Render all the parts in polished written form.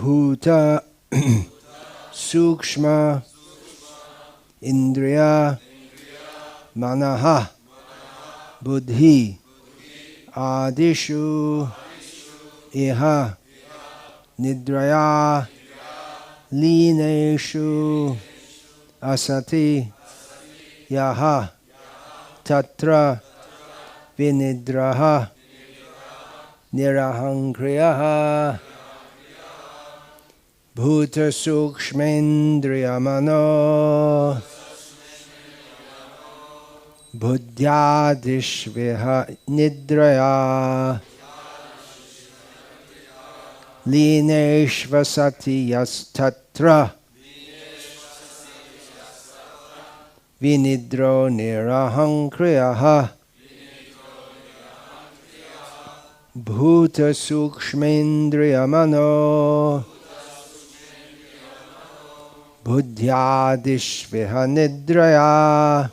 bhuta sukshma indriya manaha buddhi adishu iha nidraya lineshu asati yaha tatra vinidraha nirahankriyaha bhuta sukshmendriyamano buddhyadishviha nidraya lineshvasati yastatra vinidro nirahankriyaha bhuta sukshmendriyamano buddhyadishviha nidraya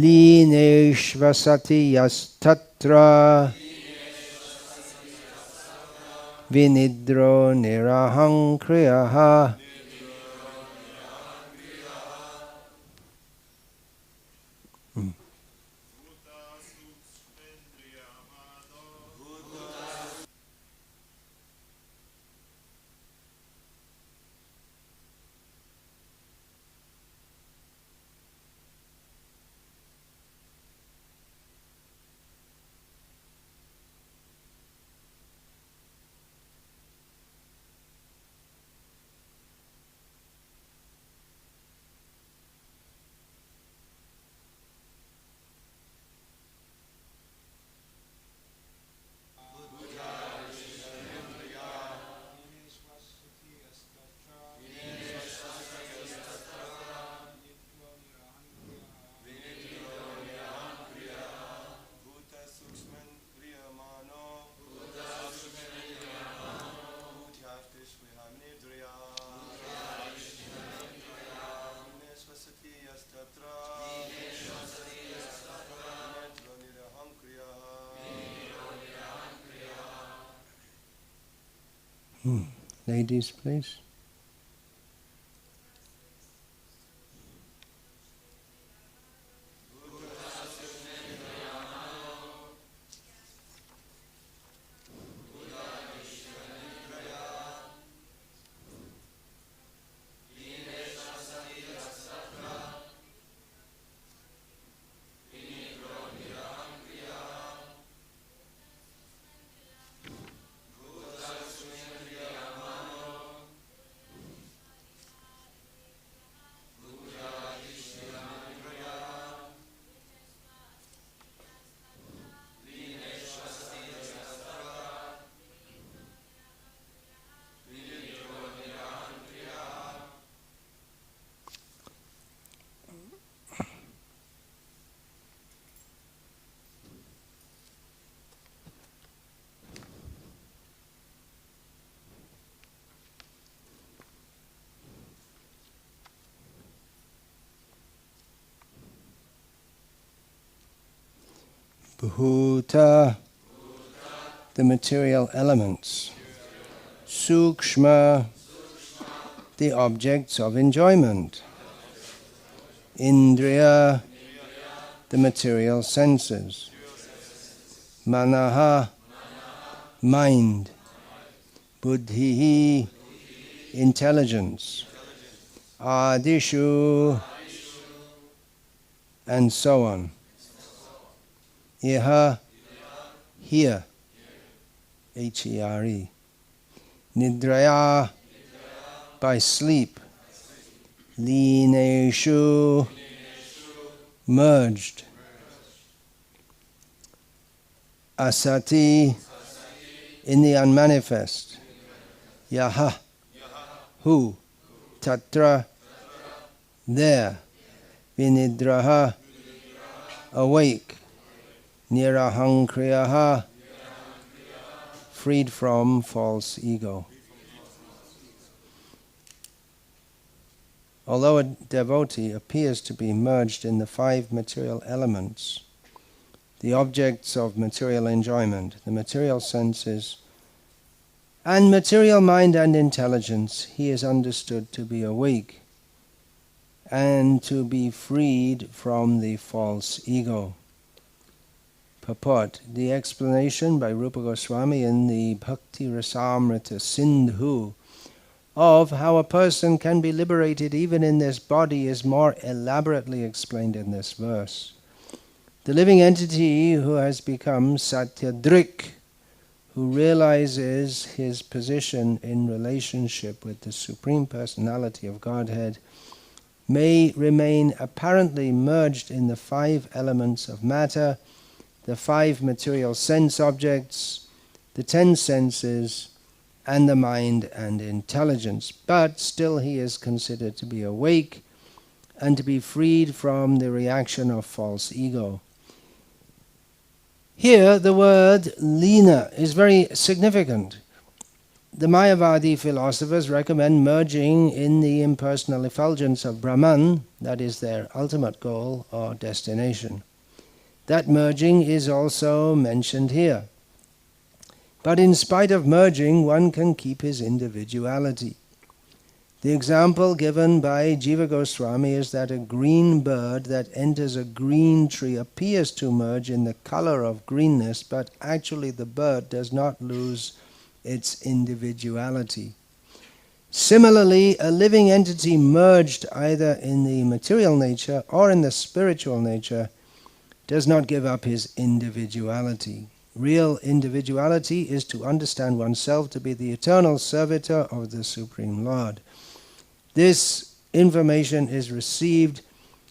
lineshvasati yastatra vinidro nirahankriyaha. Ladies, please. Bhuta, the material elements. Sukshma, the objects of enjoyment. Indriya, the material senses. Manaha, mind. Buddhi, intelligence. Adishu, and so on. Iha, here. H-E-R-E. Nidraya, by sleep. Lineshu, merged. Asati, in the unmanifest. Yaha, who. Tatra, there. Vinidraha, awake. Nirahankriyaha, freed from false ego. Although a devotee appears to be merged in the 5 material elements, the objects of material enjoyment, the material senses, and material mind and intelligence, he is understood to be awake and to be freed from the false ego. Purport. The explanation by Rupa Goswami in the Bhakti Rasamrita Sindhu of how a person can be liberated even in this body is more elaborately explained in this verse. The living entity who has become Satyadrik, who realizes his position in relationship with the Supreme Personality of Godhead, may remain apparently merged in the 5 elements of matter, the 5 material sense objects, the 10 senses, and the mind and intelligence. But still he is considered to be awake and to be freed from the reaction of false ego. Here the word lina is very significant. The Mayavadi philosophers recommend merging in the impersonal effulgence of Brahman, that is their ultimate goal or destination. That merging is also mentioned here. But in spite of merging, one can keep his individuality. The example given by Jiva Goswami is that a green bird that enters a green tree appears to merge in the color of greenness, but actually the bird does not lose its individuality. Similarly, a living entity merged either in the material nature or in the spiritual nature does not give up his individuality. Real individuality is to understand oneself to be the eternal servitor of the Supreme Lord. This information is received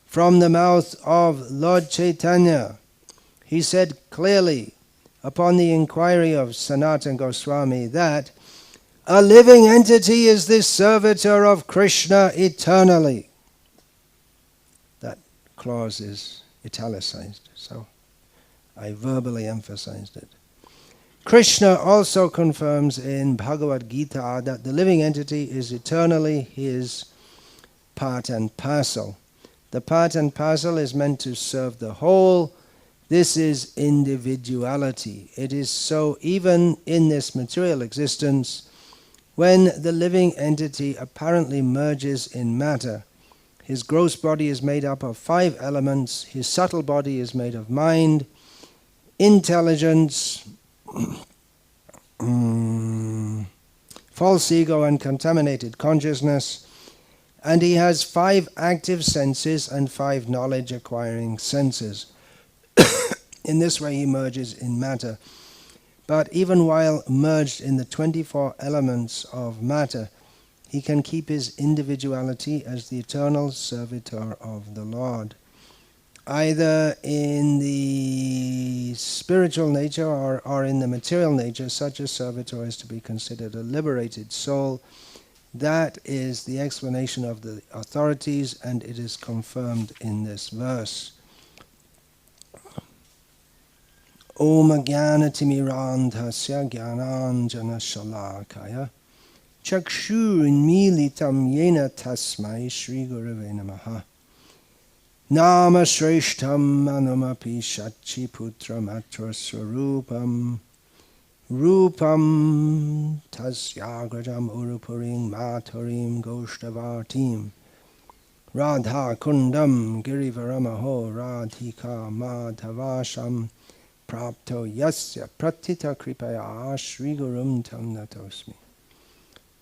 from the mouth of Lord Chaitanya. He said clearly, upon the inquiry of Sanatana Goswami, that a living entity is the servitor of Krishna eternally. That clause is italicized, so I verbally emphasized it. Krishna also confirms in Bhagavad Gita that the living entity is eternally his part and parcel. The part and parcel is meant to serve the whole. This is individuality. It is so even in this material existence, when the living entity apparently merges in matter. His gross body is made up of 5 elements, his subtle body is made of mind, intelligence, false ego and contaminated consciousness, and he has 5 active senses and 5 knowledge acquiring senses. In this way he merges in matter. But even while merged in the 24 elements of matter, he can keep his individuality as the eternal servitor of the Lord. Either in the spiritual nature or in the material nature, such a servitor is to be considered a liberated soul. That is the explanation of the authorities, and it is confirmed in this verse. Om Jnanatimirandhasya Jnananjana Shalakaya Chakshurunmilitam Yena Tasmai Shri Gurave Namaha Nama Shreshtam Manumapi Shachi Putram Atra Swarupam Rupam Tasyagrajam Urupurim Maturim Goshtavartim Radha Kundam Girivaramaho Radhika Madhavasham Prapto Yasya Pratita Kripaya Shri Gurum Tam Natosmi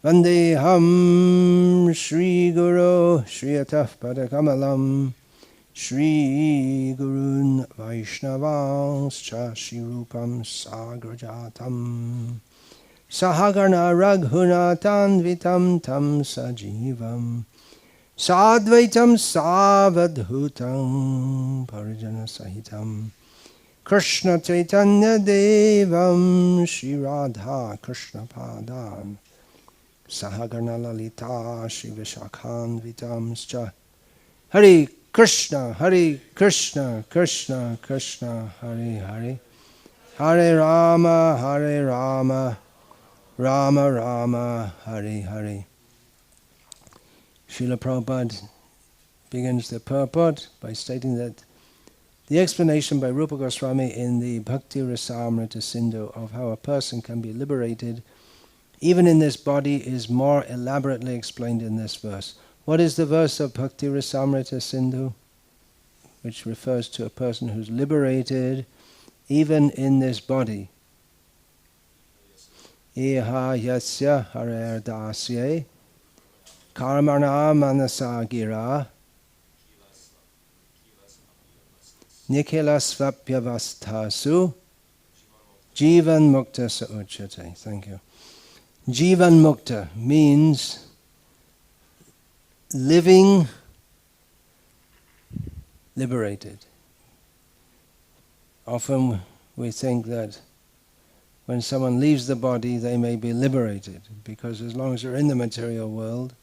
Vandeham Shri Guru Shriyatah Padakamalam Shri Gurun Vaishnavanscha Shri Rupam Sagrajatam Sahagarna Raghunatan Vitam Tam Sajivam Sadvaitam Savadhutam Parijana Sahitam Krishna Chaitanya Devam Shri Radha Krishna Padan Sahagarna Lalita Shri Vishakhan Vitamscha Hari Krishna, Krishna Krishna, Hare Hare, Hare Rama, Rama Rama, Hare Hare. Srila Prabhupada begins the purport by stating that the explanation by Rupa Goswami in the Bhakti Rasamrita Sindhu of how a person can be liberated even in this body, is more elaborately explained in this verse. What is the verse of Bhakti Rasamrita Sindhu? Which refers to a person who's liberated even in this body. Iha yasya harer dasye karmana manasa gira nikhilasvapyavastasu jivan mukta sa uchate. Thank you. Jivan mukta means living liberated. Often we think that when someone leaves the body, they may be liberated, because as long as you're in the material world,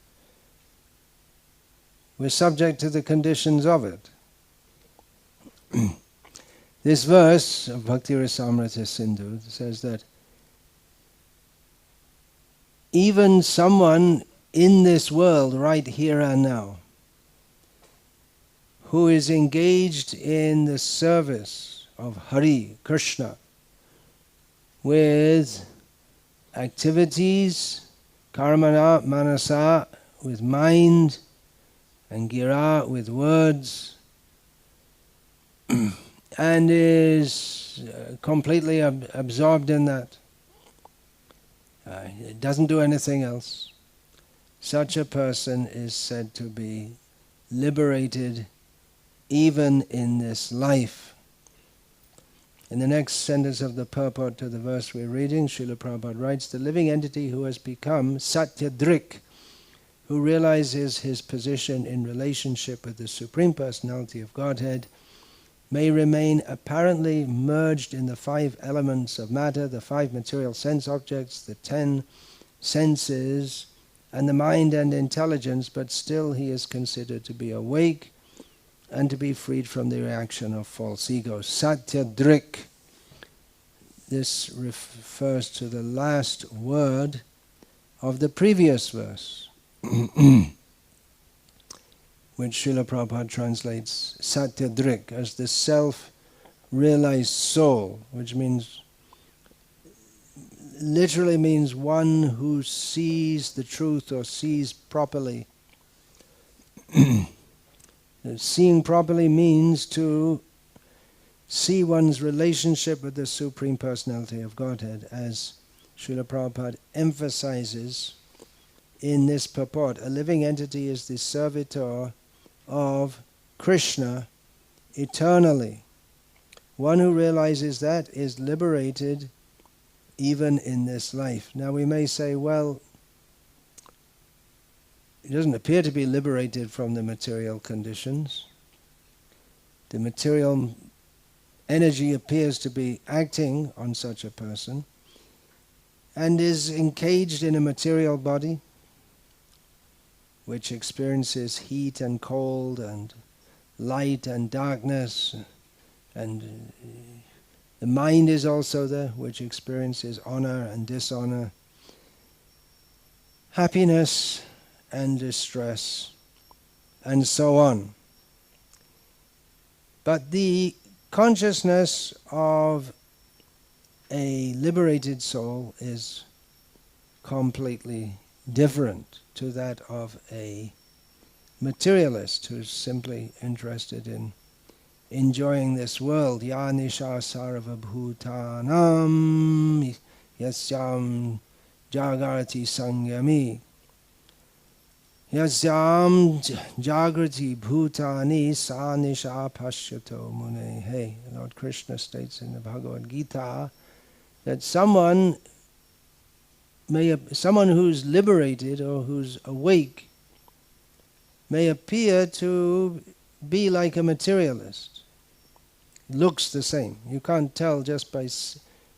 we're subject to the conditions of it. This verse of Bhakti Rasamrita Sindhu says that even someone in this world, right here and now, who is engaged in the service of Hari, Krishna, with activities, karmana, manasa, with mind, and gira, with words, and is completely absorbed in that. It doesn't do anything else. Such a person is said to be liberated even in this life. In the next sentence of the purport to the verse we're reading, Srila Prabhupada writes, the living entity who has become Satyadrik, who realizes his position in relationship with the Supreme Personality of Godhead, may remain apparently merged in the 5 elements of matter, the 5 material sense objects, the 10 senses, and the mind and intelligence, but still he is considered to be awake and to be freed from the reaction of false ego. Satyadrik. This refers to the last word of the previous verse, which Srila Prabhupada translates Satyadrik as the self-realized soul, which means, literally means one who sees the truth or sees properly. Seeing properly means to see one's relationship with the Supreme Personality of Godhead, as Srila Prabhupada emphasizes in this purport. A living entity is the servitor of Krishna eternally. One who realizes that is liberated even in this life. Now we may say, well, he doesn't appear to be liberated from the material conditions. The material energy appears to be acting on such a person and is engaged in a material body which experiences heat and cold and light and darkness, and the mind is also there, which experiences honor and dishonor, happiness and distress, and so on. But the consciousness of a liberated soul is completely different to that of a materialist who's simply interested in enjoying this world. Ya nisha sarva bhutanam yasyam jagarati sangyami. Yasyam jagrati bhutani sa nisha pashyato mune. Hey, Lord Krishna states in the Bhagavad Gita that someone who's liberated or who's awake may appear to be like a materialist. Looks the same. You can't tell just by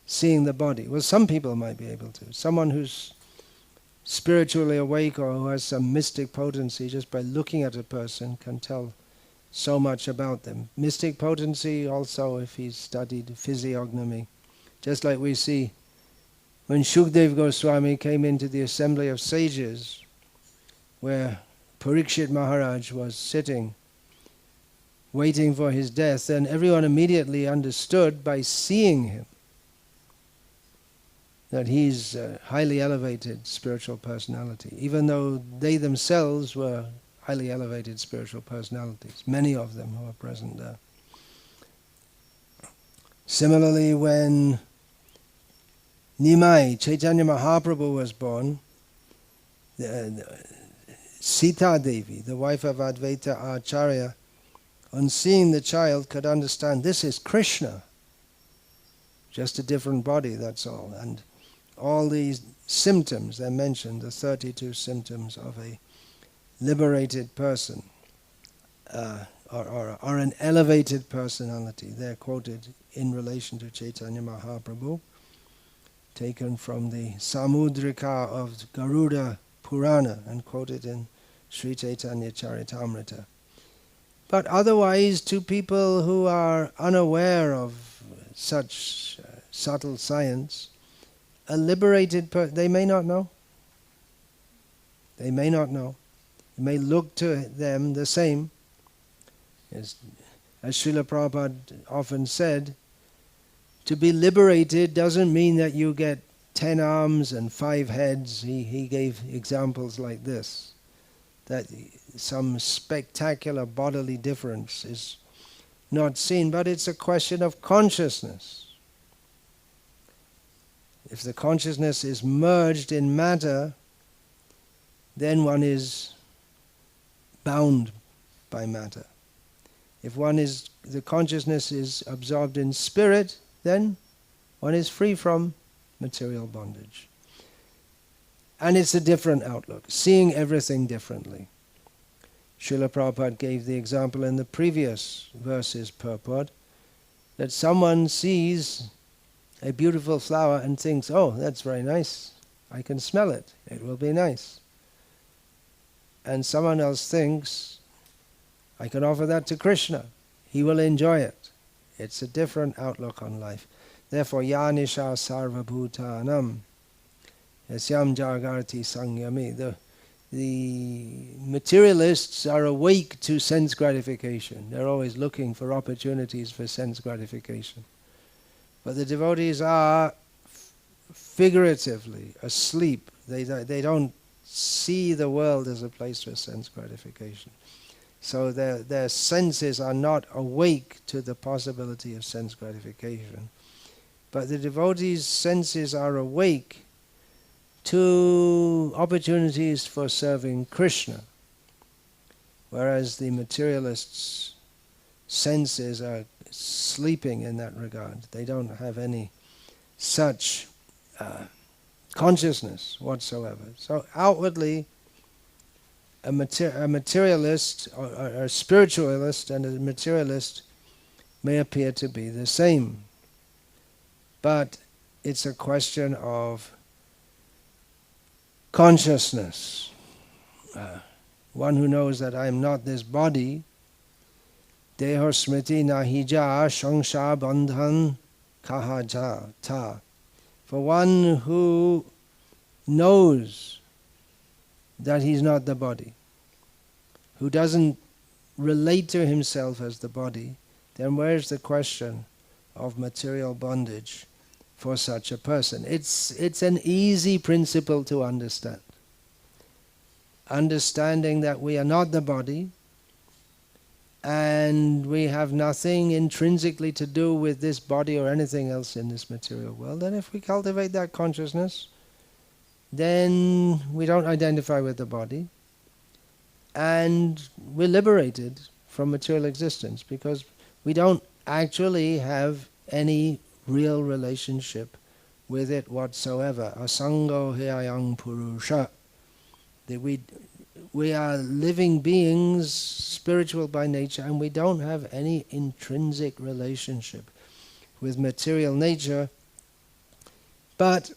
seeing the body. Well, some people might be able to. Someone who's spiritually awake or who has some mystic potency, just by looking at a person can tell so much about them. Mystic potency also if he's studied physiognomy. Just like we see when Shukdev Goswami came into the assembly of sages, where Parikshit Maharaj was sitting, waiting for his death, then everyone immediately understood by seeing him that he's a highly elevated spiritual personality, even though they themselves were highly elevated spiritual personalities, many of them who are present there. Similarly, when Nimai, Chaitanya Mahaprabhu, was born, Sita Devi, the wife of Advaita Acharya, on seeing the child could understand this is Krishna, just a different body, that's all. And all these symptoms they mentioned, the 32 symptoms of a liberated person, or an elevated personality, they're quoted in relation to Chaitanya Mahaprabhu, taken from the Samudrika of Garuda Purana and quoted in Sri Chaitanya Charitamrita. But otherwise, to people who are unaware of such subtle science, a liberated person, they may not know. They may not know. It may look to them the same. As Srila Prabhupada often said, to be liberated doesn't mean that you get 10 arms and 5 heads. He gave examples like this, that some spectacular bodily difference is not seen, but it's a question of consciousness. If the consciousness is merged in matter, then one is bound by matter. If the consciousness is absorbed in spirit, then one is free from material bondage. And it's a different outlook, seeing everything differently. Srila Prabhupada gave the example in the previous verses purport that someone sees a beautiful flower and thinks, oh, that's very nice, I can smell it, it will be nice. And someone else thinks, I can offer that to Krishna, he will enjoy it. It's a different outlook on life. Therefore, yanisha sarva bhutanam yasyam jagarti sangyami. The materialists are awake to sense gratification. They're always looking for opportunities for sense gratification. But the devotees are figuratively asleep. They don't see the world as a place for sense gratification. So their senses are not awake to the possibility of sense gratification. But the devotees' senses are awake to opportunities for serving Krishna, whereas the materialists' senses are sleeping in that regard. They don't have any such consciousness whatsoever. So outwardly, a materialist or a spiritualist and a materialist may appear to be the same. But it's a question of consciousness. One who knows that I am not this body, deho smriti nahija shangsha bandhan kahaja ta. For one who knows that he's not the body, who doesn't relate to himself as the body, then where's the question of material bondage for such a person? It's an easy principle to understand. Understanding that we are not the body and we have nothing intrinsically to do with this body or anything else in this material world, and if we cultivate that consciousness, then we don't identify with the body and we're liberated from material existence because we don't actually have any real relationship with it whatsoever. Asango heyayang purusha. We are living beings, spiritual by nature, and we don't have any intrinsic relationship with material nature, but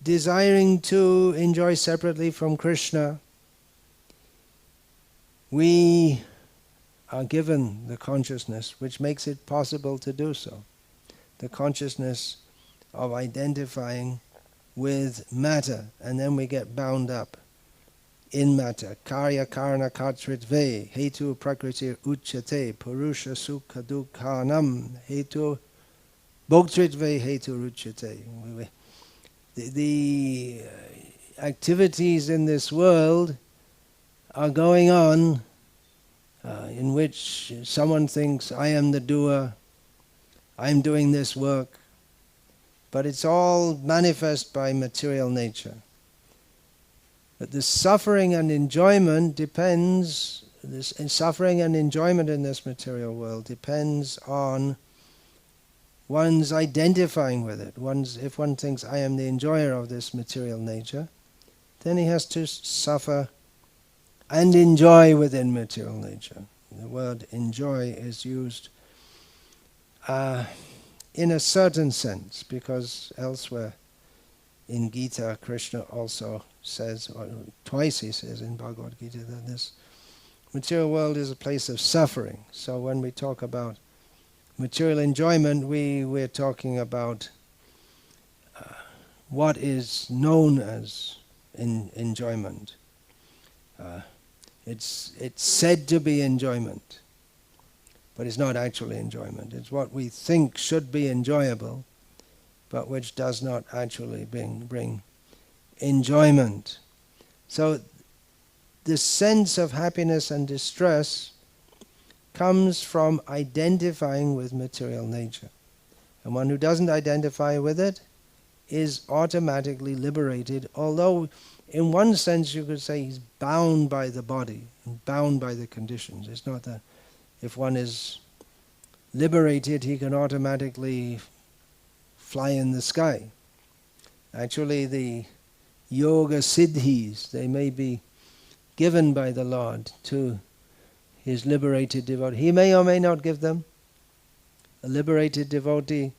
desiring to enjoy separately from Krishna, we are given the consciousness which makes it possible to do so. The consciousness of identifying with matter, and then we get bound up in matter. Karya karana kartritve hetu prakriti uchate purusha sukha dukhanam hetu bhoktritve hetu uchate. the activities in this world are going on in which someone thinks, I am the doer, I'm doing this work, but it's all manifest by material nature. But the suffering and enjoyment depends, suffering and enjoyment in this material world depends on one's identifying with it. If one thinks, I am the enjoyer of this material nature, then he has to suffer and enjoy within material nature. The word enjoy is used in a certain sense, because elsewhere in Gita, Krishna also says, or twice he says in Bhagavad Gita, that this material world is a place of suffering. So when we talk about material enjoyment, we're talking about what is known as enjoyment. It's said to be enjoyment, but it's not actually enjoyment. It's what we think should be enjoyable, but which does not actually bring enjoyment. So the sense of happiness and distress comes from identifying with material nature. And one who doesn't identify with it is automatically liberated, although in one sense you could say he's bound by the body and bound by the conditions. It's not that if one is liberated he can automatically fly in the sky. Actually the yoga siddhis, they may be given by the Lord to his liberated devotee. He may or may not give them. A liberated devotee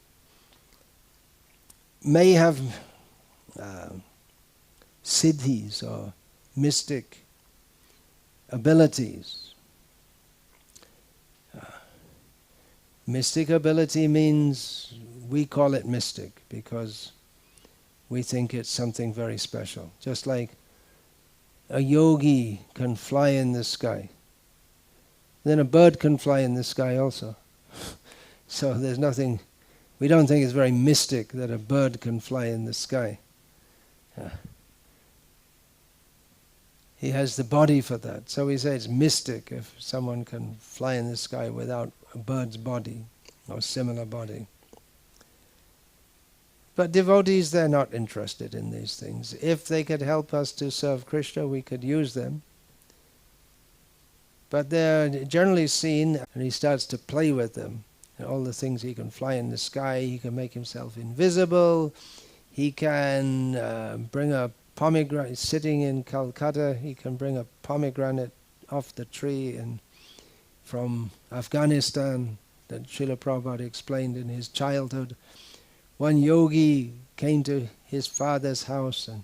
may have siddhis or mystic abilities. Mystic ability means, we call it mystic because we think it's something very special. Just like a yogi can fly in the sky, then a bird can fly in the sky also. So there's nothing, we don't think it's very mystic that a bird can fly in the sky. He has the body for that. So we say it's mystic if someone can fly in the sky without a bird's body or similar body. But devotees, they're not interested in these things. If they could help us to serve Krishna, we could use them. But they're generally seen, and he starts to play with them. And all the things, he can fly in the sky, he can make himself invisible, he can bring a pomegranate, sitting in Calcutta, he can bring a pomegranate off the tree from Afghanistan, that Srila Prabhupada explained in his childhood. One yogi came to his father's house and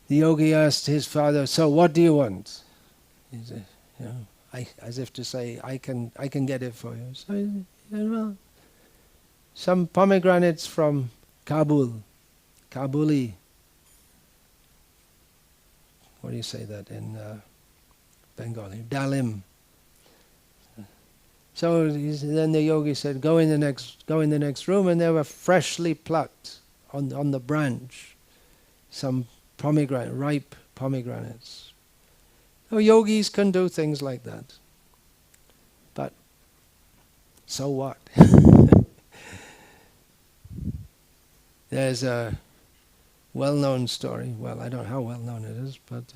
the yogi asked his father, so what do you want? He said, as if to say, I can get it for you. So he said, well, some pomegranates from Kabuli. What do you say that in Bengali? Dalim. So then the yogi said, go in the next room, and they were freshly plucked on the branch, some ripe pomegranates. So yogis can do things like that. But so what? There's a well-known story. Well, I don't know how well-known it is, but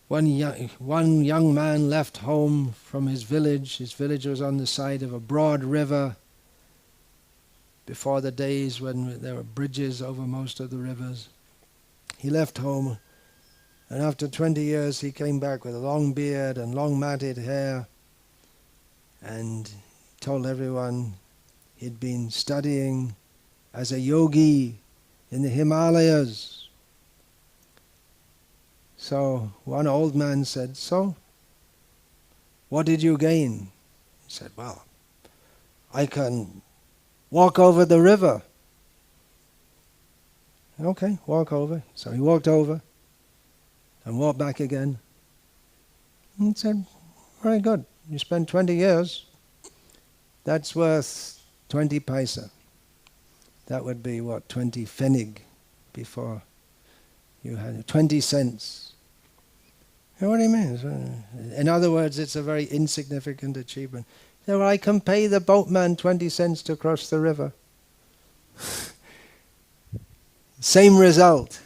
one young man left home from his village. His village was on the side of a broad river before the days when there were bridges over most of the rivers. He left home, and after 20 years he came back with a long beard and long matted hair, and told everyone he'd been studying as a yogi in the Himalayas. So one old man said, so, what did you gain? He said, well, I can walk over the river. Okay, walk over. So he walked over and walked back again. And said, very good. You spent 20 years. That's worth 20 paisa. That would be what, 20 pfennig before you had 20 cents. You know what he means? In other words, it's a very insignificant achievement. So I can pay the boatman 20 cents to cross the river. Same result.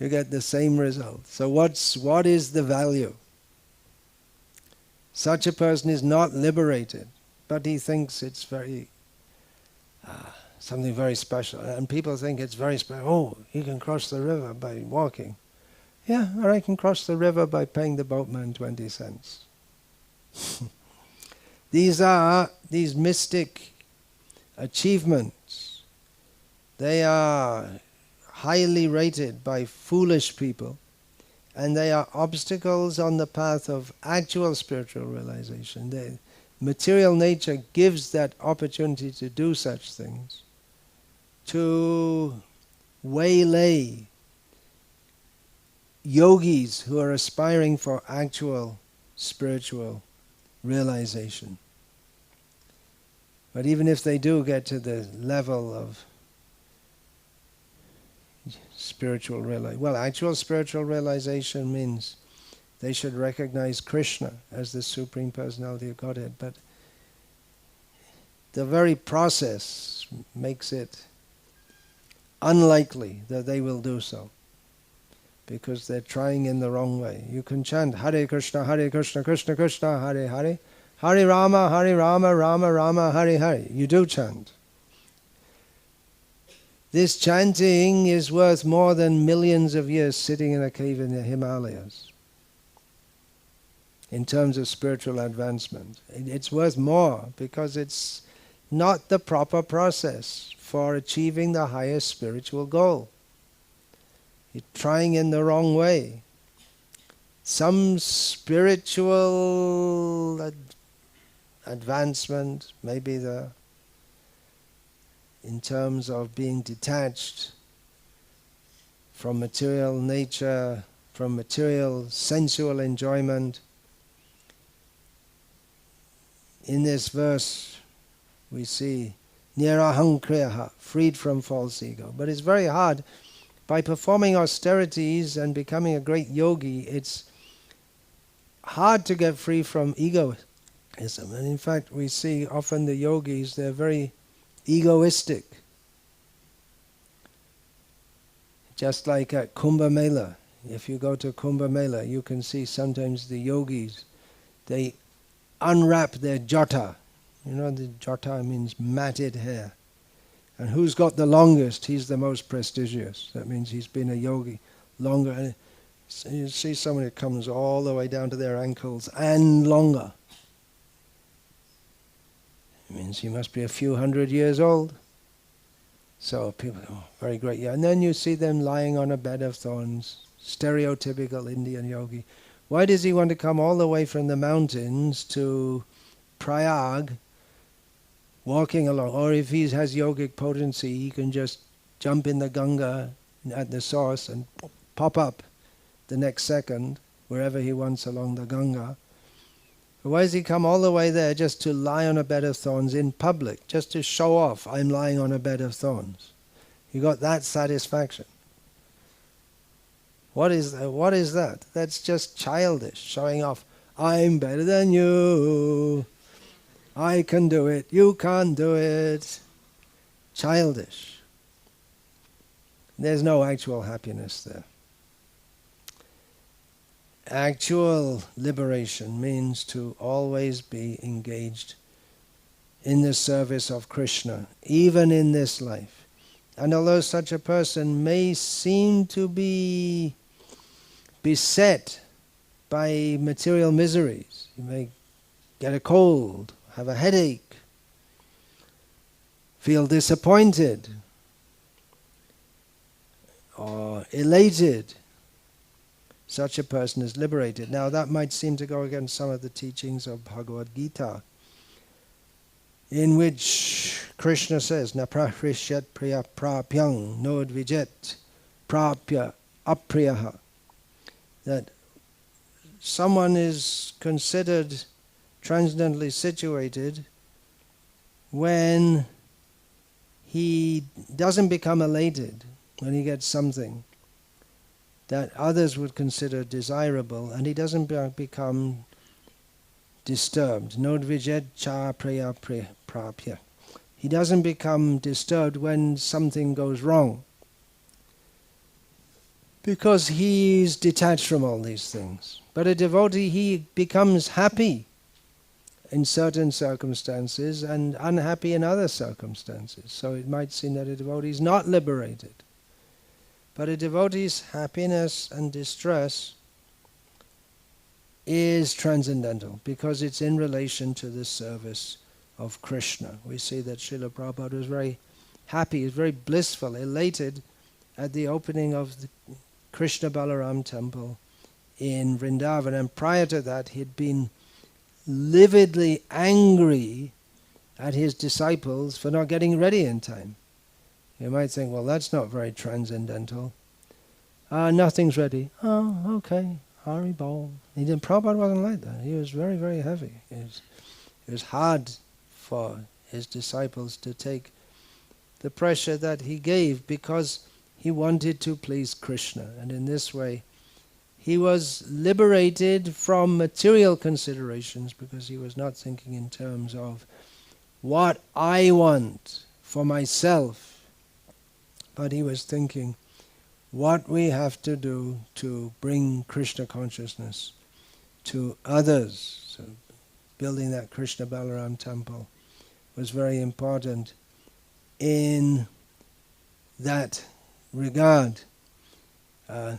You get the same result. So what is the value? Such a person is not liberated, but he thinks it's very something very special. And people think it's very special. Oh, you can cross the river by walking. Yeah, or I can cross the river by paying the boatman 20 cents. These mystic achievements. They are highly rated by foolish people, and they are obstacles on the path of actual spiritual realization. Material nature gives that opportunity to do such things, to waylay yogis who are aspiring for actual spiritual realization. But even if they do get to the level of spiritual realization, well, actual spiritual realization means they should recognize Krishna as the Supreme Personality of Godhead, but the very process makes it unlikely that they will do so, because they're trying in the wrong way. You can chant Hare Krishna, Krishna Krishna, Hare Hare, Hare Rama, Rama Rama, Hare Hare. You do chant. This chanting is worth more than millions of years sitting in a cave in the Himalayas. In terms of spiritual advancement, it's worth more because it's not the proper process for achieving the highest spiritual goal. You're trying in the wrong way. Some spiritual advancement, maybe in terms of being detached from material nature, from material sensual enjoyment. In this verse we see nirahang kriyaha, freed from false ego. But it's very hard. By performing austerities and becoming a great yogi, it's hard to get free from egoism. And in fact, we see often the yogis, they're very egoistic. Just like at Kumbh Mela. If you go to Kumbh Mela, you can see sometimes the yogis, they unwrap their jata. You know, the jata means matted hair. And who's got the longest, he's the most prestigious. That means he's been a yogi longer. And so you see someone who comes all the way down to their ankles and longer. It means he must be a few hundred years old. So people, very great. Yeah. And then you see them lying on a bed of thorns, stereotypical Indian yogi. Why does he want to come all the way from the mountains to Prayag, walking along? Or if he has yogic potency, he can just jump in the Ganga at the source and pop up the next second, wherever he wants along the Ganga. Why does he come all the way there just to lie on a bed of thorns in public, just to show off, I'm lying on a bed of thorns? He got that satisfaction. What is that? That's just childish, showing off, I'm better than you. I can do it, you can't do it. Childish. There's no actual happiness there. Actual liberation means to always be engaged in the service of Krishna, even in this life. And although such a person may seem to be beset by material miseries, you may get a cold, have a headache, feel disappointed or elated, such a person is liberated. Now that might seem to go against some of the teachings of Bhagavad Gita, in which Krishna says, Na prahrishyat priya prapyang no dvijet prapya apriyaha, that someone is considered transcendently situated when he doesn't become elated when he gets something that others would consider desirable, and he doesn't become disturbed. Nodvijed cha praya prapya. He doesn't become disturbed when something goes wrong, because he's detached from all these things. But a devotee, he becomes happy in certain circumstances and unhappy in other circumstances. So it might seem that a devotee is not liberated. But a devotee's happiness and distress is transcendental, because it's in relation to the service of Krishna. We see that Srila Prabhupada was very happy, was very blissful, elated at the opening of the Krishna Balaram temple in Vrindavan. And prior to that, he'd been lividly angry at his disciples for not getting ready in time. You might think, well, that's not very transcendental. Nothing's ready. Oh, okay. Haribol. Prabhupada wasn't like that. He was very, very heavy. It was hard for his disciples to take the pressure that he gave, because he wanted to please Krishna. And in this way, he was liberated from material considerations, because he was not thinking in terms of what I want for myself, but he was thinking what we have to do to bring Krishna consciousness to others. So building that Krishna Balaram temple was very important in that regard. An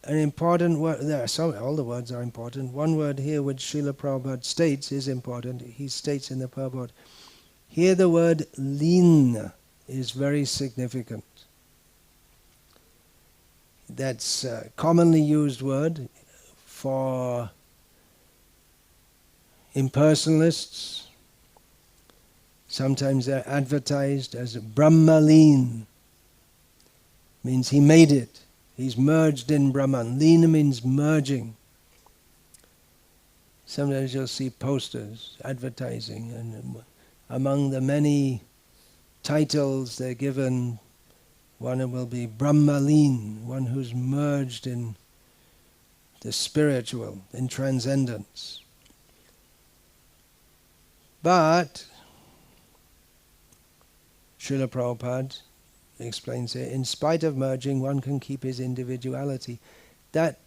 important word, all the words are important. One word here which Srila Prabhupada states is important. He states in the purport, here the word lina is very significant. That's a commonly used word for impersonalists. Sometimes they're advertised as Brahmalin. Means he made it. He's merged in Brahman. Lina means merging. Sometimes you'll see posters advertising, and among the many titles they're given, one will be Brahmalin, one who's merged in the spiritual, in transcendence. But Srila Prabhupada explains it, in spite of merging, one can keep his individuality. That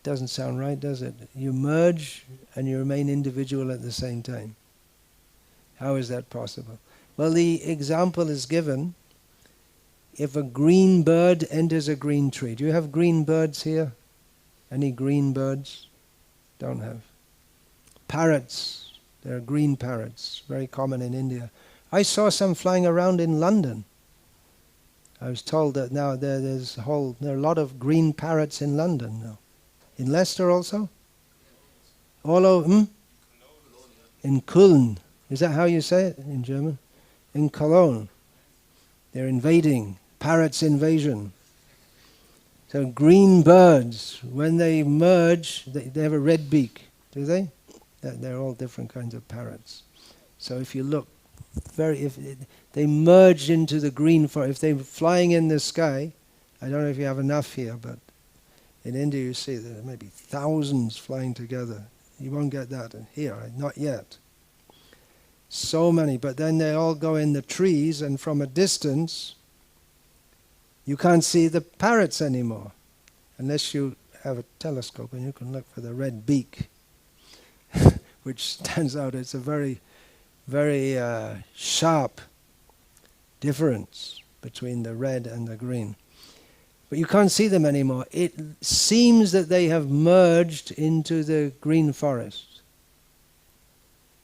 doesn't sound right, does it? You merge and you remain individual at the same time. How is that possible? Well, the example is given. If a green bird enters a green tree. Do you have green birds here? Any green birds? Don't have. Parrots. There are green parrots, very common in India. I saw some flying around in London. I was told that now there are a lot of green parrots in London now. In Leicester also? All over? In Köln. Is that how you say it in German? In Cologne. They're invading. Parrots invasion. So green birds, when they merge, they have a red beak. Do they? They're all different kinds of parrots. So if you look, if they merge into the green forest, if they're flying in the sky, I don't know if you have enough here, but in India you see there may be thousands flying together. You won't get that here, not yet. So many, but then they all go in the trees, and from a distance you can't see the parrots anymore, unless you have a telescope and you can look for the red beak, which stands out. It's a very, very sharp difference between the red and the green. But you can't see them anymore. It seems that they have merged into the green forest.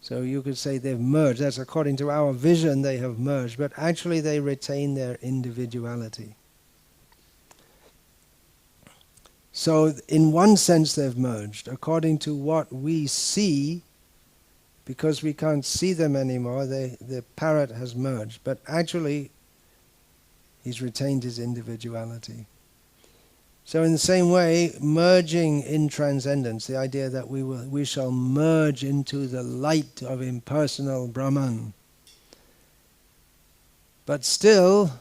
So you could say they've merged. That's according to our vision, they have merged. But actually they retain their individuality. So in one sense they've merged. According to what we see, because we can't see them anymore, the parrot has merged. But actually he's retained his individuality. So in the same way, merging in transcendence, the idea that we shall merge into the light of impersonal Brahman. But still,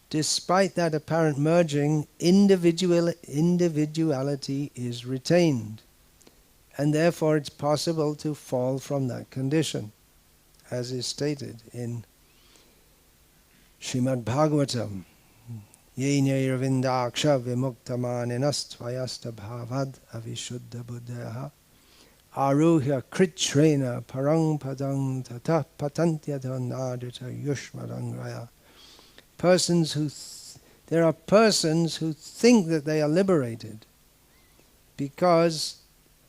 despite that apparent merging, individuality is retained. And therefore it's possible to fall from that condition, as is stated in Srimad Bhagavatam. Yenyai ravindaksha vimuktamanenastvayasta bhavad avishuddha buddhaha aruhya kritrena parang padang tata patantyadhanadita yushmadangraya. There are persons who think that they are liberated because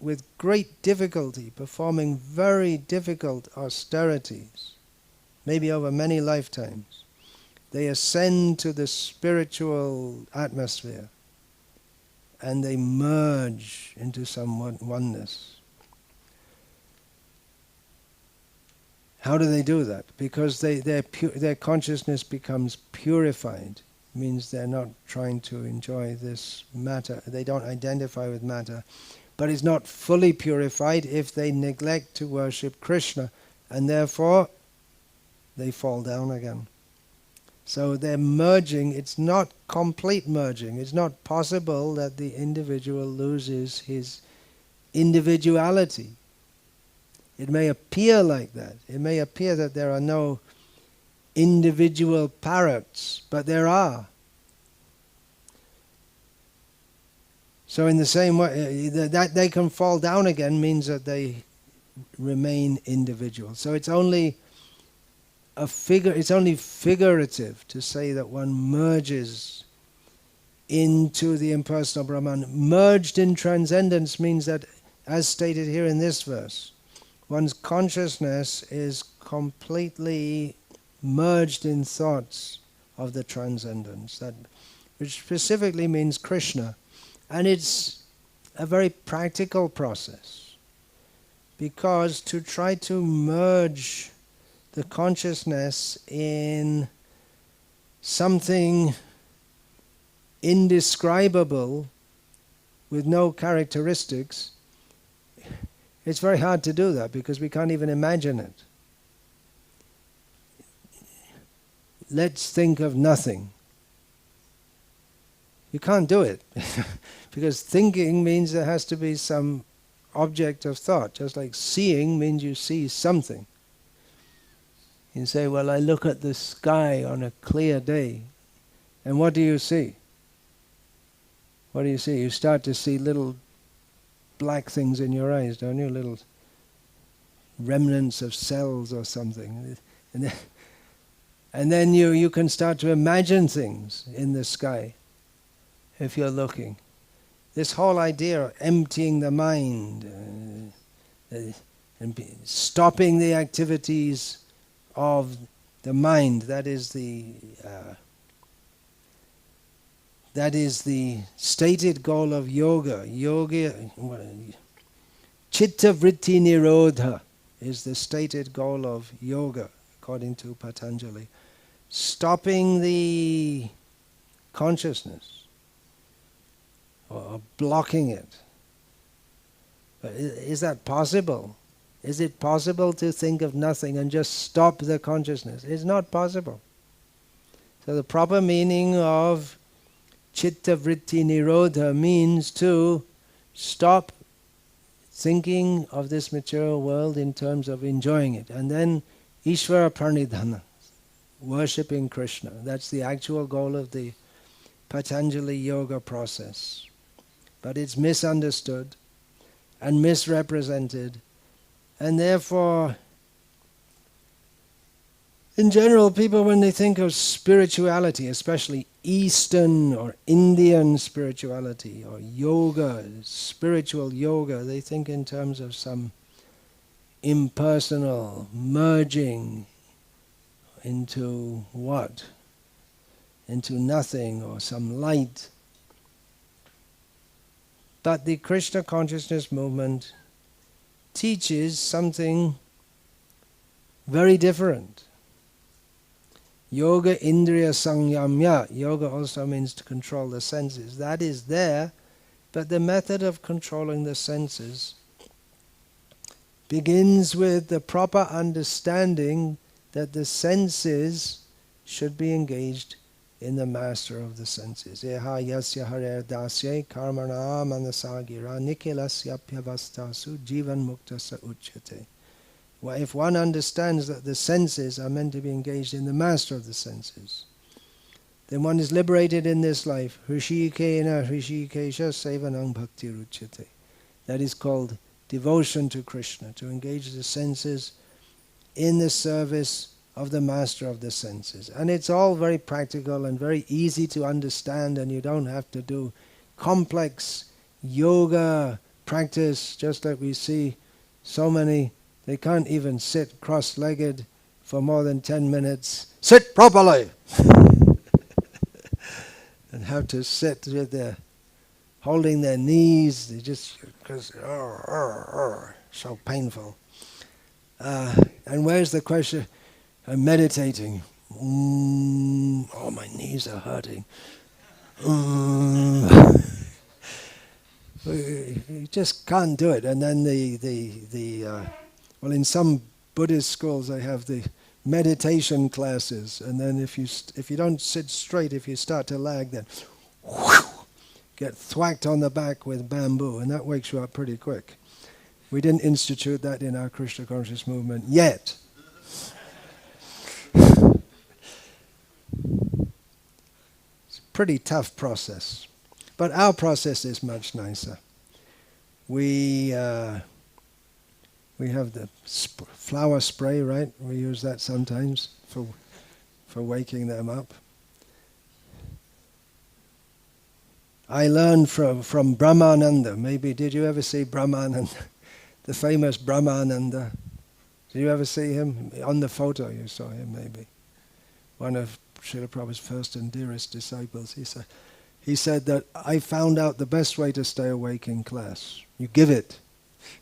with great difficulty, performing very difficult austerities, maybe over many lifetimes, they ascend to the spiritual atmosphere and they merge into some oneness. How do they do that? Because their consciousness becomes purified. Means they're not trying to enjoy this matter. They don't identify with matter. But it's not fully purified if they neglect to worship Krishna. And therefore, they fall down again. So they're merging. It's not complete merging. It's not possible that the individual loses his individuality. It may appear like that. It may appear that there are no individual parrots, but there are. So in the same way, that they can fall down again means that they remain individual. So it's only it's only figurative to say that one merges into the impersonal Brahman. Merged in transcendence means that, as stated here in this verse, one's consciousness is completely merged in thoughts of the transcendence, which specifically means Krishna. And it's a very practical process, because to try to merge the consciousness in something indescribable with no characteristics, it's very hard to do that because we can't even imagine it. Let's think of nothing. You can't do it because thinking means there has to be some object of thought, just like seeing means you see something. You say, well, I look at the sky on a clear day, and what do you see? What do you see? You start to see little black things in your eyes, don't you? Little remnants of cells or something. And then you can start to imagine things in the sky if you're looking. This whole idea of emptying the mind and stopping the activities of the mind, that is the stated goal of yoga. Chitta vritti nirodha is the stated goal of yoga, according to Patanjali. Stopping the consciousness, or blocking it. But is that possible? Is it possible to think of nothing and just stop the consciousness? It's not possible. So the proper meaning of Chitta vritti nirodha means to stop thinking of this material world in terms of enjoying it. And then Ishvara pranidhana, worshipping Krishna. That's the actual goal of the Patanjali yoga process. But it's misunderstood and misrepresented. And therefore, in general, people, when they think of spirituality, especially Eastern or Indian spirituality or yoga, spiritual yoga, they think in terms of some impersonal merging into what? Into nothing or some light. But the Krishna consciousness movement teaches something very different. Yoga indriya samyamya. Yoga also means to control the senses. That is there, but the method of controlling the senses begins with the proper understanding that the senses should be engaged in the master of the senses. Eha yasya harer dasye karmana manasagira nikilasyapyavastasu jivan muktasa uchyate. Well, if one understands that the senses are meant to be engaged in the master of the senses, then one is liberated in this life. Hrishikena hrishikesha sevanang bhakti ruchyate. That is called devotion to Krishna, to engage the senses in the service of the master of the senses. And it's all very practical and very easy to understand, and you don't have to do complex yoga practice, just like we see so many. They can't even sit cross-legged for more than 10 minutes. Sit properly! And have to sit with their, holding their knees, they just, because, so painful. And where's the question? I'm meditating. Oh, my knees are hurting. You just can't do it. And then well, in some Buddhist schools they have the meditation classes, and then if you don't sit straight, if you start to lag, then get thwacked on the back with bamboo, and that wakes you up pretty quick. We didn't institute that in our Krishna conscious movement yet. It's a pretty tough process, but our process is much nicer. We have the flower spray, right? We use that sometimes for waking them up. I learned from Brahmananda. Maybe, did you ever see Brahmananda? The famous Brahmananda. Did you ever see him? On the photo you saw him, maybe. One of Srila Prabhupada's first and dearest disciples. He said that I found out the best way to stay awake in class. You give it.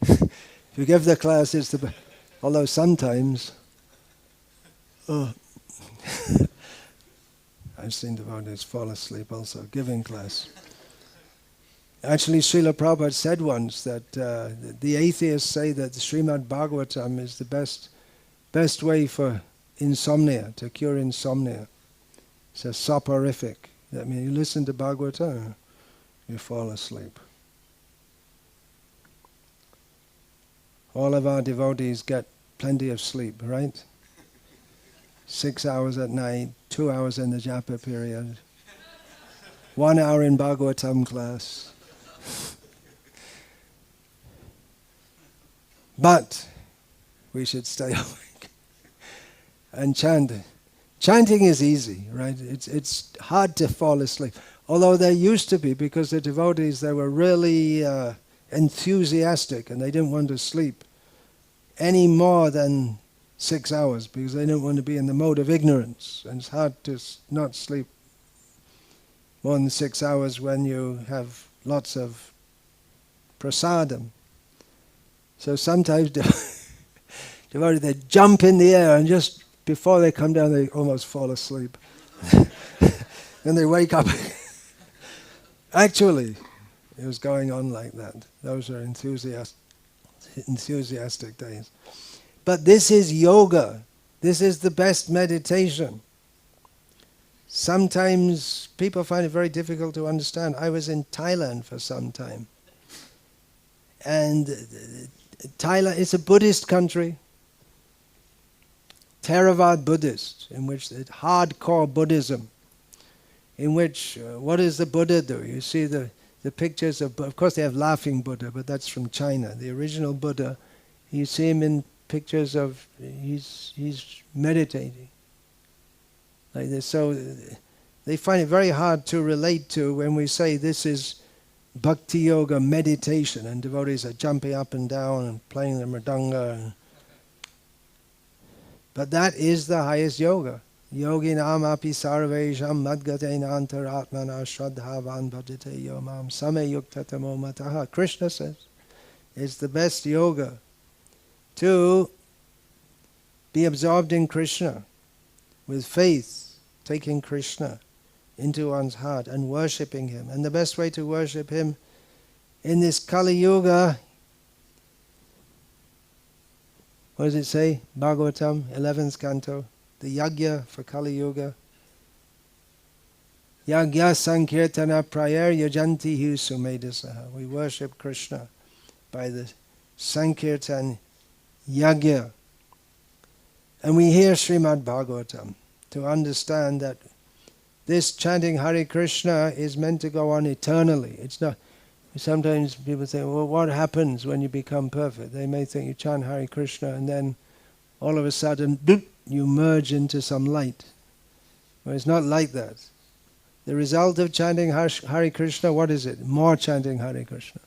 If you give the class, it's the best. Although sometimes, I've seen devotees fall asleep also giving class. Actually, Srila Prabhupada said once that the atheists say that the Srimad Bhagavatam is the best way for insomnia, to cure insomnia. It's a soporific. That means you listen to Bhagavatam, you fall asleep. All of our devotees get plenty of sleep, right? 6 hours at night, 2 hours in the japa period, 1 hour in Bhagavatam class. But we should stay awake and chant. Chanting is easy, right? It's hard to fall asleep. Although there used to be, because the devotees, they were really enthusiastic and they didn't want to sleep any more than 6 hours because they didn't want to be in the mode of ignorance. And it's hard to not sleep more than 6 hours when you have lots of prasadam. So sometimes devotees, they jump in the air and just before they come down they almost fall asleep. Then they wake up. Actually, it was going on like that. Those are enthusiastic days. But this is yoga. This is the best meditation. Sometimes people find it very difficult to understand. I was in Thailand for some time. And Thailand is a Buddhist country. Theravada Buddhist, in which hardcore Buddhism, in which what does the Buddha do? You see the pictures of course they have laughing Buddha, but that's from China. The original Buddha, you see him in pictures of, he's meditating like this. So they find it very hard to relate to when we say this is Bhakti Yoga meditation and devotees are jumping up and down and playing the mridanga. But that is the highest yoga. Yoginam api sarvesham madgatena antaratmana shraddhavan bhajate yomam sameyuktatamo mataha. Krishna says it's the best yoga to be absorbed in Krishna with faith, taking Krishna into one's heart and worshipping him. And the best way to worship him in this Kali Yuga, what does it say? Bhagavatam, 11th canto, the yajna for Kali Yuga. Yagya Sankirtana Prayer Yajanti Hu Sumedasaha. We worship Krishna by the Sankirtan Yagya. And we hear Srimad Bhagavatam to understand that this chanting Hare Krishna is meant to go on eternally. It's not. Sometimes people say, well, what happens when you become perfect? They may think you chant Hare Krishna and then all of a sudden, doop, you merge into some light. Well, it's not like that. The result of chanting Hare Krishna, what is it? More chanting Hare Krishna.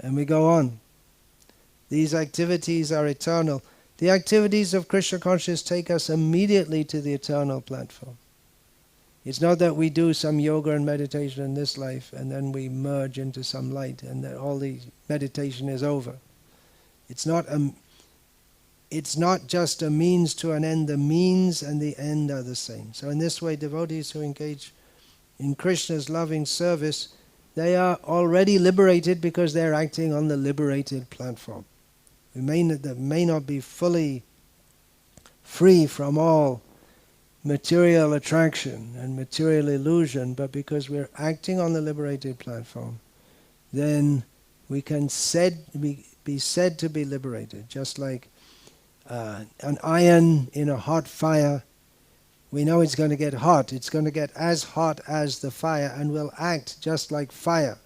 And we go on. These activities are eternal. The activities of Krishna consciousness take us immediately to the eternal platform. It's not that we do some yoga and meditation in this life and then we merge into some light and that all the meditation is over. It's not just a means to an end. The means and the end are the same. So in this way, devotees who engage in Krishna's loving service, they are already liberated because they're acting on the liberated platform. They may not be fully free from all material attraction and material illusion, but because we're acting on the liberated platform, then we can be said to be liberated. Just like an iron in a hot fire, we know it's going to get hot. It's going to get as hot as the fire and will act just like fire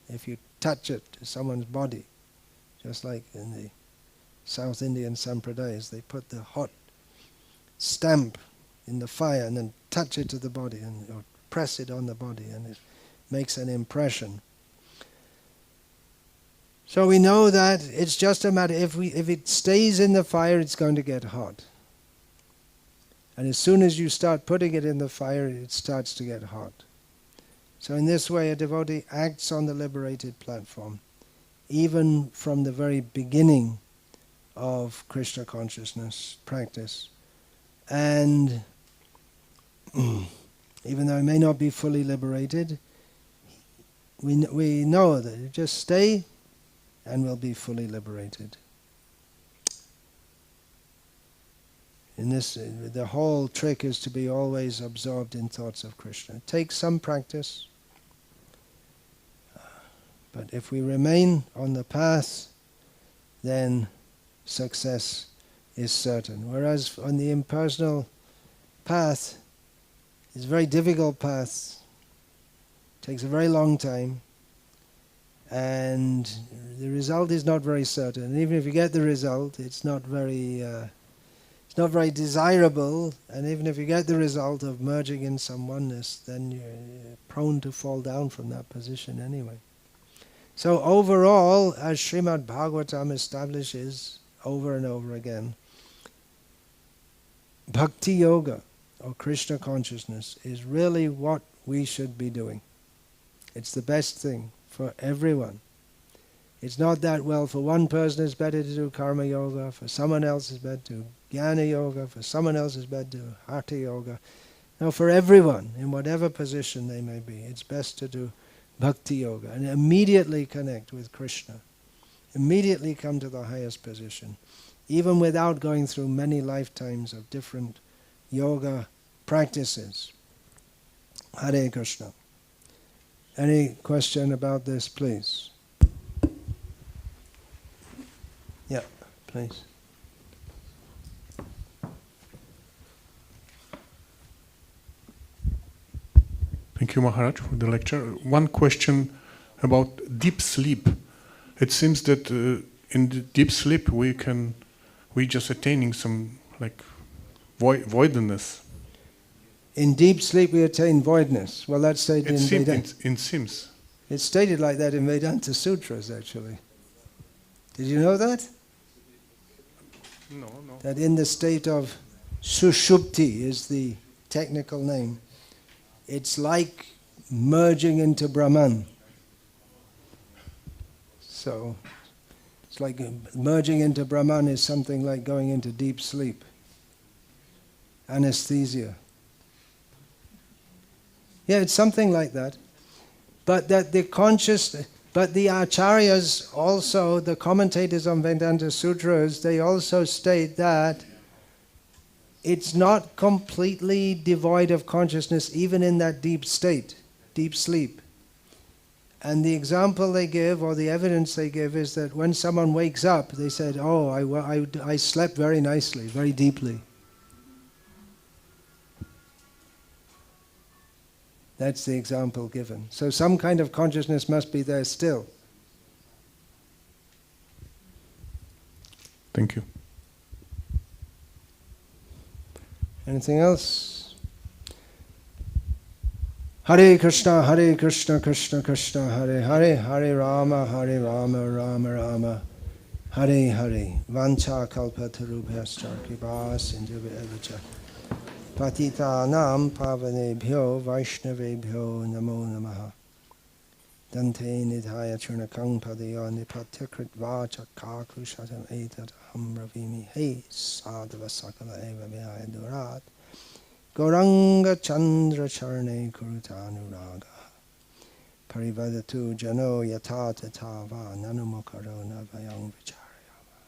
if you touch it to someone's body. Just like in the South Indian Sampradayas, they put the hot stamp in the fire and then touch it to the body or press it on the body and it makes an impression. So we know that it's just a matter, if it stays in the fire, it's going to get hot. And as soon as you start putting it in the fire, it starts to get hot. So in this way, a devotee acts on the liberated platform, even from the very beginning of Krishna consciousness practice. And even though it may not be fully liberated, we know that you just stay and will be fully liberated. In this, the whole trick is to be always absorbed in thoughts of Krishna. It takes some practice, but if we remain on the path, then success is certain. Whereas on the impersonal path, it's a very difficult path, takes a very long time, and the result is not very certain. And even if you get the result, it's not very desirable. And even if you get the result of merging in some oneness, then you're prone to fall down from that position anyway. So overall, as Srimad Bhagavatam establishes over and over again, Bhakti Yoga, or Krishna consciousness, is really what we should be doing. It's the best thing for everyone. It's not that, well, for one person it's better to do Karma Yoga, for someone else it's better to do Jnana Yoga, for someone else it's better to do Hatha Yoga. No, for everyone, in whatever position they may be, it's best to do Bhakti Yoga and immediately connect with Krishna. Immediately come to the highest position, even without going through many lifetimes of different yoga practices. Hare Krishna. Any question about this, please? Yeah, please. Thank you, Maharaj, for the lecture. One question about deep sleep. It seems that in the deep sleep we just attaining some like voidness. In deep sleep we attain voidness. Well, that's stated in Vedanta. It seems. It's stated like that in Vedanta Sutras, actually. Did you know that? No. That in the state of Sushupti is the technical name. It's like merging into Brahman. So, it's like merging into Brahman is something like going into deep sleep. Anesthesia. Yeah, it's something like that. But that the acharyas also, the commentators on Vedanta Sutras, they also state that it's not completely devoid of consciousness even in that deep state, deep sleep. And the example they give, or the evidence they give, is that when someone wakes up, they said, oh, I slept very nicely, very deeply. That's the example given. So some kind of consciousness must be there still. Thank you. Anything else? Hare Krishna, Krishna Krishna, Hare Hare, Hare Rama, Rama Rama, Hare Hare. Vancha kalpatarubhyascha kripa sindhuve evacha. Patitanam pavanebhyo vaishnavebhyo namo namaha. Dante nidhaya churnakang padayo nipatyakrit vacha kakushatam etat aham ravimi he sadhava sakala eva vihaya durat. Gauranga Chandra Charne Kurutanuraga Parivadatu Jano Yatata Tava Nanumukaro Navayang Vicharyama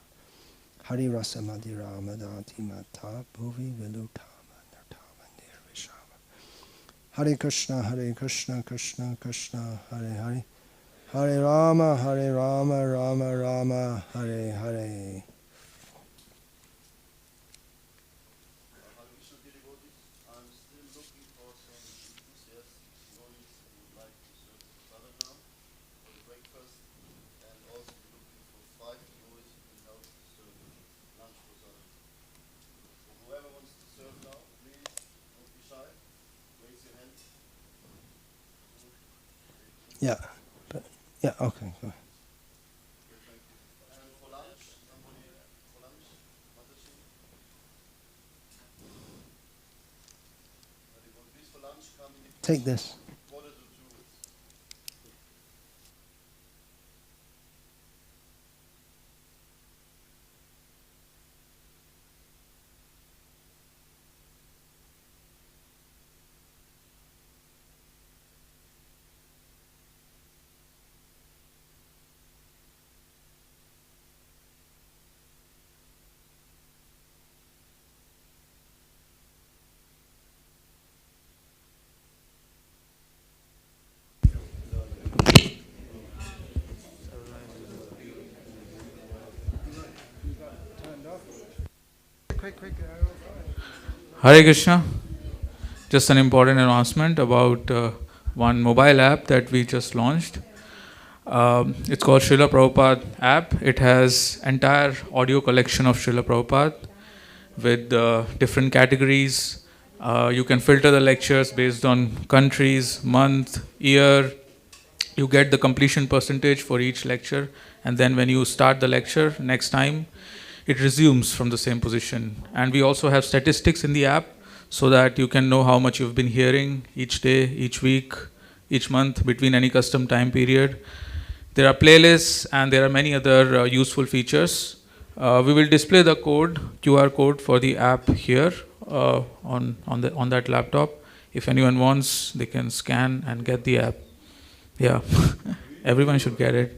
Hari Rasa Madhira Madati Mata Bhuvi Vilutama Nartama Nirvishama. Hare Krishna, Krishna Krishna, Hare Hare, Hare Rama, Rama Rama, Hare Hare. Yeah, but, yeah, okay, go ahead. Take this. Quick. Hare Krishna. Just an important announcement about one mobile app that we just launched. It's called Srila Prabhupada app. It has entire audio collection of Srila Prabhupada with different categories. You can filter the lectures based on countries, month, year. You get the completion percentage for each lecture, and then when you start the lecture next time, it resumes from the same position. And we also have statistics in the app so that you can know how much you've been hearing each day, each week, each month, between any custom time period. There are playlists and there are many other useful features. We will display the QR code for the app here on that laptop. If anyone wants, they can scan and get the app. Yeah, everyone should get it.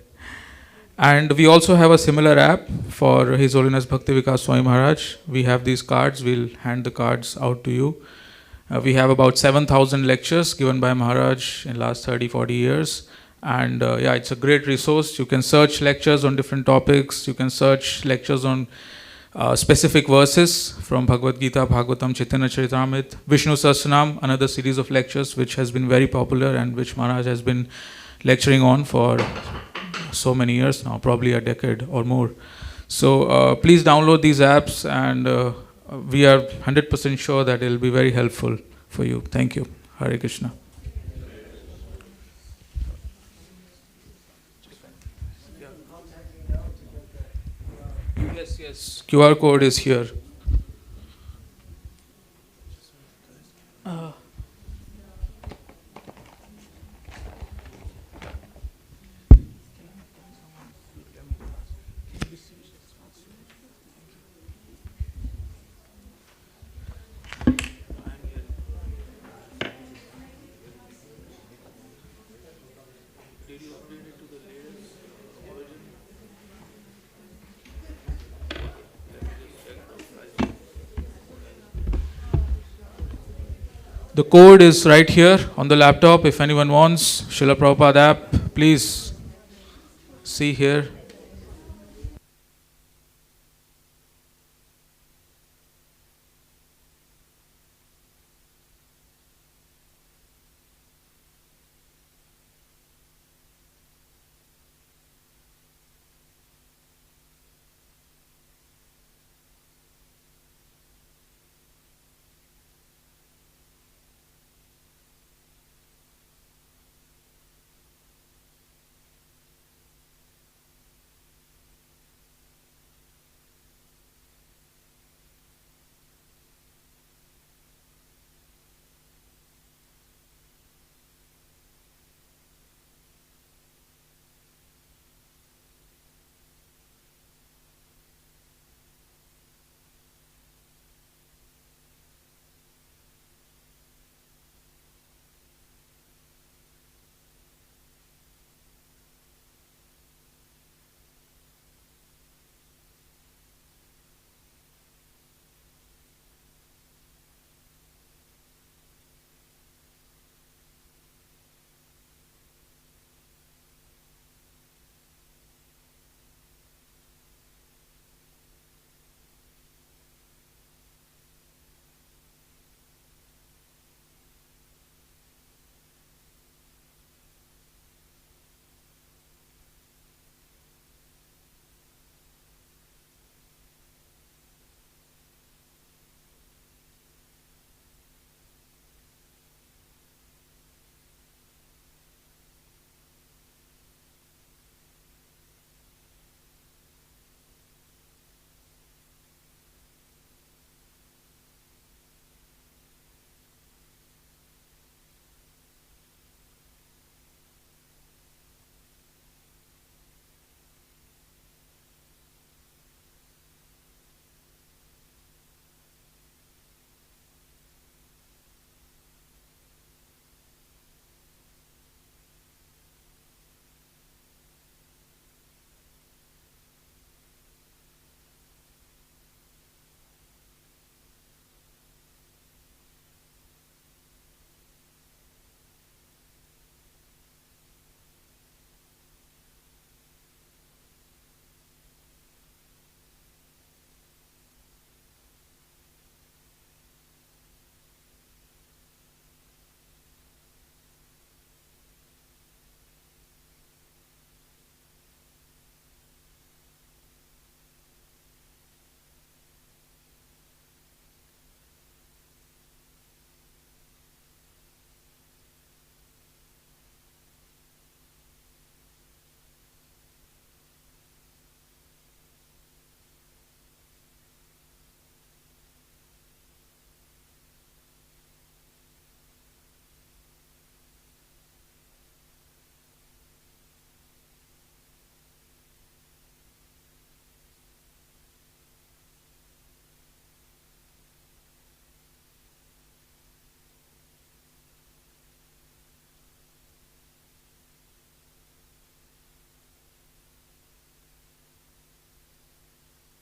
And we also have a similar app for His Holiness Bhakti Vikasa Swami Maharaj. We have these cards. We'll hand the cards out to you. We have about 7,000 lectures given by Maharaj in the last 30-40 years. And it's a great resource. You can search lectures on different topics. You can search lectures on specific verses from Bhagavad Gita, Bhagavatam, Chaitanya Charitamrita, Vishnu Sahasranam, another series of lectures which has been very popular and which Maharaj has been lecturing on for so many years now, probably a decade or more. So please download these apps, and we are 100% sure that it will be very helpful for you. Thank you. Hare Krishna. Yes. QR code is here. The code is right here on the laptop. If anyone wants Srila Prabhupada app, please see here.